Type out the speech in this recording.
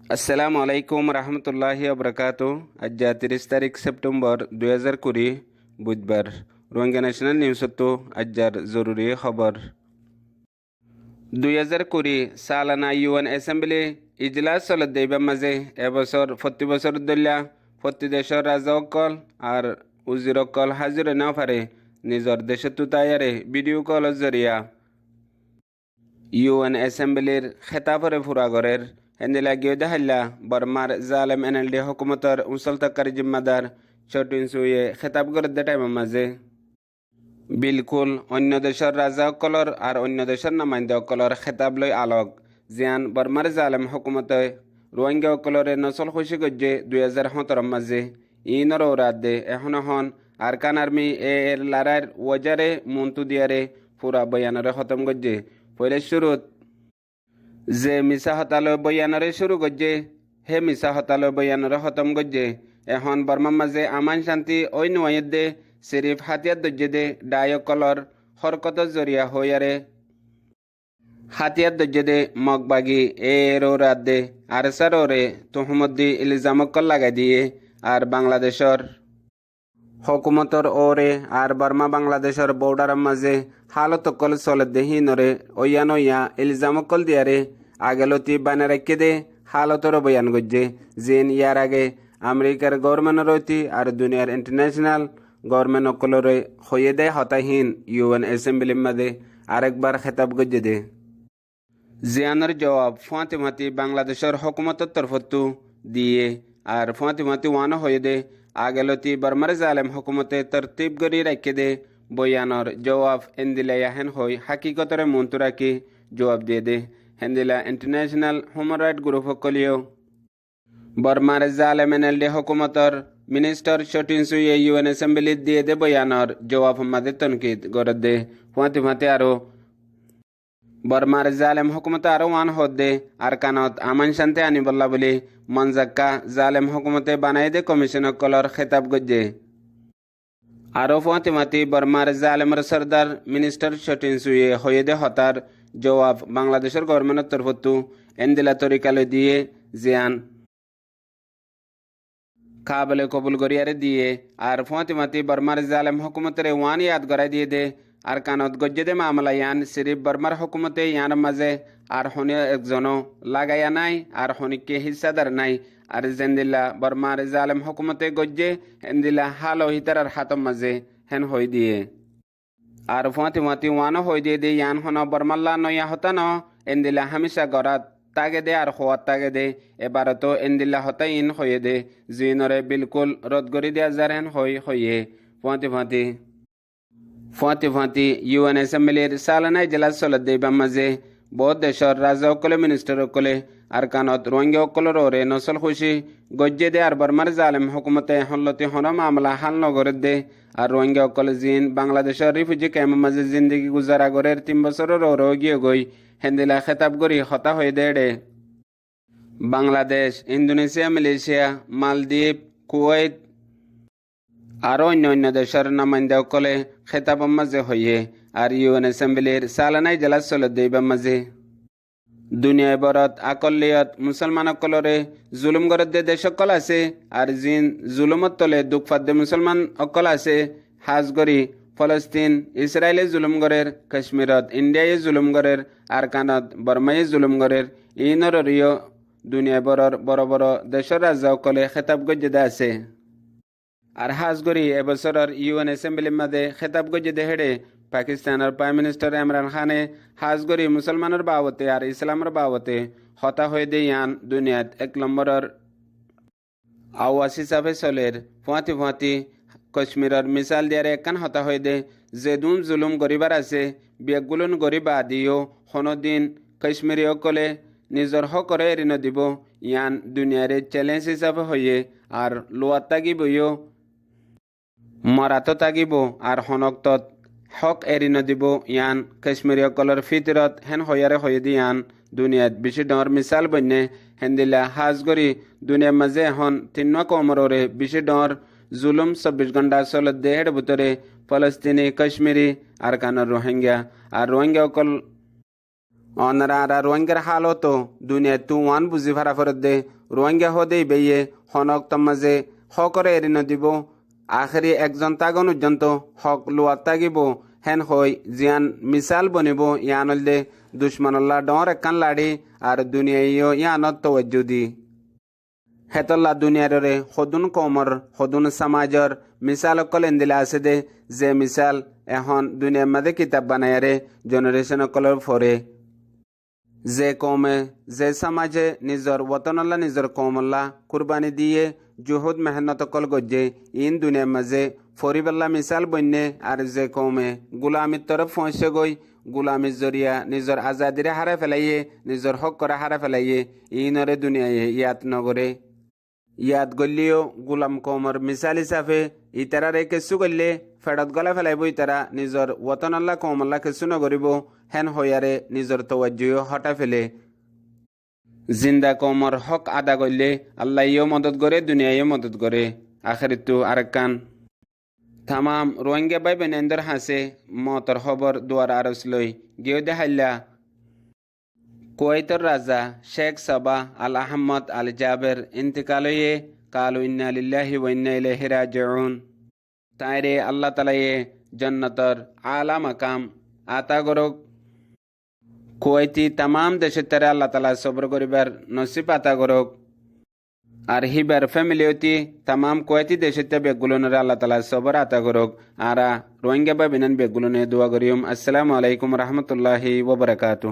আসসালামু আলাইকুম রহমতুল্লাহি আবরকাত। আজ 30 তারিখ সেপ্টেম্বর 2020 বুধবার। রোহিঙ্গা ন্যাশনাল নিউজতো আজ্জার জরুরি খবর। 2020 সালানা ইউএন অ্যাসেম্বলি ইজলাস চলত দেইবার মাঝে এবছর প্রতি বছর দলিয়া প্রতি দেশের রাজাসকল আর উজিরকল হাজির না পারে নিজের দেশতো তাইয়ারে ভিডিও কলের জরিয়া ইউএন অ্যাসেম্বলির খেতাফরে ফুরাগরের হেন্দিলা গিয়ে হাল্লা বর্মার জালেম এনএলডি হকুমতর মুসলতাকারী জিম্মাদার ছোটিন সুয়ে খেতাব করে দে টাইমের মাঝে বিলকুল অন্য দেশের রাজাসকলর আর অন্য দেশের নামাইন্দাসকলর খেতাব লই আলোক জিয়ান বর্মার জালেম হকুমতে রোহিঙ্গাসকলরে নসল খুশি গজ্জে 2017 মাঝে ইনর ওরাত দে এখন আর কান আর্মি এর লারার ওয়াজারে মন্তু দিয়ারে পুরা বয়ানরে খতম গজ্জে পहिले শুরুত যে মিছা হতালয় বয়ানরে শুরু গজ্জে হে মিছা হতালয় বয়ানরে খতম গজ্জে এখন বর্মার মাঝে আমান শান্তি ওই নুয়াইত দে সিরিফ হাতিয়ার দজ্জে দে ডায়কলর হরকতর জরিয়া হইয়ারে হাতিয়ার দজ্জে দে মগবাগি এ রো রাত দে আর সারে তোহমদ্দি ইলিজামকল লাগাই দিয়ে আর বাংলাদেশর হকুমতর ওরে আর বর্মা বাংলাদেশের বর্ডারের মাঝে হালতকল চলে দেহি নরে ওয়ান ওয়া ইলজামকল দিয়ারে আগেলতি বানে রাখে দে হালতর বয়ান গজ্জে জিন ইয়ার আগে আমেরিকার গভর্নমেন্ট রইতি আর দুনিয়ার ইন্টারন্যাশনাল গভর্নমেন্ট অকলরে হয়ে দেয় হতাহীন ইউএন অ্যাসেম্বলির মাঝে আরেকবার খেতাব গজ্জে দে জিয়ানোর জবাব ফাঁতিমাতি বাংলাদেশের হকুমতর তরফতু দিয়ে আর ফাঁতিমাতি ওয়ানো হয়ে দে আগেলতি বর্মার জালেম হুকুমতে তরতিব গরি রাখে দে বয়ানর জবাব এন্দিলা হেন হই হাকিকতরে মন্তু রাখি জবাব দিয়ে দে হেন্দিলা ইন্টারন্যাশনাল হিউম্যান রাইট গ্রুপ সকলিও বর্মার জালেম এনএলডি হুকুমতর মিনিস্টার শটিন সুয়ে ইউএন অ্যাসেম্বলি দিয়ে দে বয়ানর জবাব মাদে তনকিদ গরদ দে ফাঁতিমাতি আরো বর্মার জালেম হুকুমতে আরো ওয়ান হদ্দে আর কানত আমান শান্তি আনিবল্লা বলি মনজাক্কা জালেম হুকুমতে বানাই দে কমিশন কলর খেতাব গজ্জে আরো ফাতিমাতি বর্মার জালেমর সর্দার মিনিস্টার শটিন সুয়ে হয়ে দে হতার জবাব বাংলাদেশের গভর্নমেন্টের তরফতু এন্দিলা তরিকালে দিয়ে জিয়ান কাবলে কবুল গরিয়ারে দিয়ে আর ফাতিমাতি বর্মার জালেম হুকুমতের ওয়ান ইয়াদ গড়াই দিয়ে দে আর কানত গজ্জে দে মামলা ইয়ান সিরিফ বর্মার হুকুমতে ইয়ার মাঝে আর হনি একজনও লাগাইয়া নাই আর হনিকে হিসাদার নাই আর জেন্দিল্লা বর্মার জালেম হুকুমতে গজ্জে হেন্দিল্লা হালো হিতারার হাতম মাঝে হেন হই দিয়ে আর ফাতিমাতি ওয়ানো হই দিয়ে দে ইয়ান হন বর্মাল্লা নয়া হতা ন এন্দিল্লা হামিশা গড়াত তাগে দে আর খোয়াত তাগে দে এবারও তো এন্দিল্লা হতা ইন হয়ে দে জিনরে বিলকুল রদ গরি দেয়া যার হেন হইয়ে ফাঁতি ইউএন অ্যাসেম্বলির সালানা ইজলাস চলত দেইবার মাঝে বহুত দেশের রাজাসকলে মিনিস্টারসকলে আর কানত রোহিঙ্গাসকলের ওরে নসল খুশি গজ্জে দে আর বর্মার জালেম হুকুমতে হল্লতি হন মামলা হাল নগরের দে আর রোহিঙ্গাসকল জিন বাংলাদেশের রিফিউজি ক্যাম্পের মাঝে জিন্দগি গুজারা গরের 3 বছরের ওরে গিয়ে গই হেন্দিলা খেতাব গরি হতা হয়ে দে বাংলাদেশ, ইন্দোনেশিয়া, মালয়েশিয়া, মালদ্বীপ, কুয়েত আরও অন্য দেশের নামাইন্দাসকলে খেতাবের মাঝে হইয়ে আর ইউএন অ্যাসেম্বলির সালানা ইজলাস চলত দেইবার মাঝে দুনিয়ায় বরত আকলিয়ত মুসলমানসকলরে জুলুম গরত দে দেশসকল আছে আর জিন জুলুমত তলে দুঃখ ফাদ্দে মুসলমান অকল আছে হাজ গরি ফলস্তিন ইসরায়েলে জুলুম গরের কাশ্মীরত ইন্ডিয়ায় জুলুম গরের আর কানত বর্মায় জুলুম গরের ইনর রিও দুনিয়ায় বড় বড় দেশের রাজাসকলে খেতাব গজ্জেদা আছে আর হাজগরি এবছরের ইউএন অ্যাসেম্বলির মাঝে খেতাব গজ্জে দেহেড়ে পাকিস্তানের প্রাইম মিনিস্টার ইমরান খানে হাজগরি মুসলমানের বাবতে আর ইসলামের বাবতে হতা হয়ে দে ইয়ান দুনিয়াত 1 নম্বরের আওয়াজ হিসাবে চলের ফাঁতি কাশ্মীরের মিসাল দিয়ারে একান হতা হয়ে দে যেদুন জুলুম গরিবার আছে বেগুলুন গরিবা দিও হনদিন কাশ্মীরি অকলে নিজর হকরে এড়িন দিব ইয়ান দুনিয়ারে চ্যালেঞ্জ হিসাবে হয়ে আর লোয়াত তাগিবইও মরাত তাগিব আর হনক্তত হক এড়িন দিব ইয়ান কাশ্মীরি অকলের ফিতরত হেন হইয়ারে হয়ে দি ইয়ান দুনিয়াত বেশি ডর মিসাল বন্যে হেন্দিলা হাজগরি দুনিয়ার মাঝে এখন 3 কমরে বেশি ডর জুলুম 24 ঘন্টা চলত দেহের ভিতরে ফলস্তিনি কাশ্মীরি আর কানের রোহিঙ্গা আর রোহিঙ্গা অকল অনারা আরা রোহিঙ্গার হালতো দুনিয়া তু ওয়ান বুঝি ভাড়া ফেরত দে রোহিঙ্গা হদেই বেয়ে হনক তমাজে হকরে এরি নদিব আখেরি একজন তাগন উজ্জন্ত হক লোয়াত তাগিব হেন হই জিয়ান মিসাল বনিব ইয়ানলদে দুশ্মনল্লা ডর একান লাড়ি আর দুনিয়াইও ইয়ানত তওয়াজ্জু দি হেতল্লা দুনিয়ারে সদুন কমর সদুন সমাজর মিসাল অকল এন্দিলা আছে দে যে মিসাল এখন দুনিয়ার মাঝে কিতাব বানায়ারে জেনারেশন অকলের ফরে যে কৌমে যে সমাজে নিজর ওতনল্লা নিজর কৌমল্লা কুরবানি দিয়ে জুহুদ মেহনত কল গজ্জে ইন দুনিয়ার মাঝে ফরিবাল্লা মিসাল বন্যে আর যে কৌমে গুলামির তরফ পৌঁছে গই গুলামির জরিয়া নিজর আজাদিরে হারা ফেলাইয়ে নিজর হক করে হারা ফেলাইয়ে ইনরে দুনিয়ায় ইয়াত নগরে ইয়াত গলিও গুলাম কৌমর মিসাল হিসাবে ইতারারে কেঁচু করলে ফেরত গলা ফেলাইব ইতারা নিজর ওতনল্লা কৌমল্লা কেঁচু নগরিব হেন হইয়ারে নিজর তওয়াজ্জুও হটা ফেলে জিন্দা কৌমর হক আদা করলে আল্লাহ ইও মদত করে দুনিয়ায়ও মদত করে আখেরিতু আরেকান তামাম রোহিঙ্গা বাই বেনেন্দর হাসে মতর খবর দুয়ার আরস লই গিয়ে দেখাইলা কুয়েতর রাজা শেখ সাবা আল আহমদ আল জাবের ইন্তিকালয়ে কালু ইন্না লিল্লাহি ওয়া ইন্না ইলাইহি রাজিউন তাইরে আল্লাহ তালায়ে জন্নতর আলা মাকাম আতা গরক কুয়েতি তামাম দেশের তারে আল্লাহ তালা সবর করিবার নসিব আতা গরক আর হিবার ফ্যামিলিওতি তামাম কুয়েতি দেশের বেগুলোনের আল্লাহ তালা সবর আতা গরক আরা রোহিঙ্গা বা বিনান বেগুলোনে দোয়া করিম। আসসালামু আলাইকুম রহমতুল্লাহি ওবরাকাতু।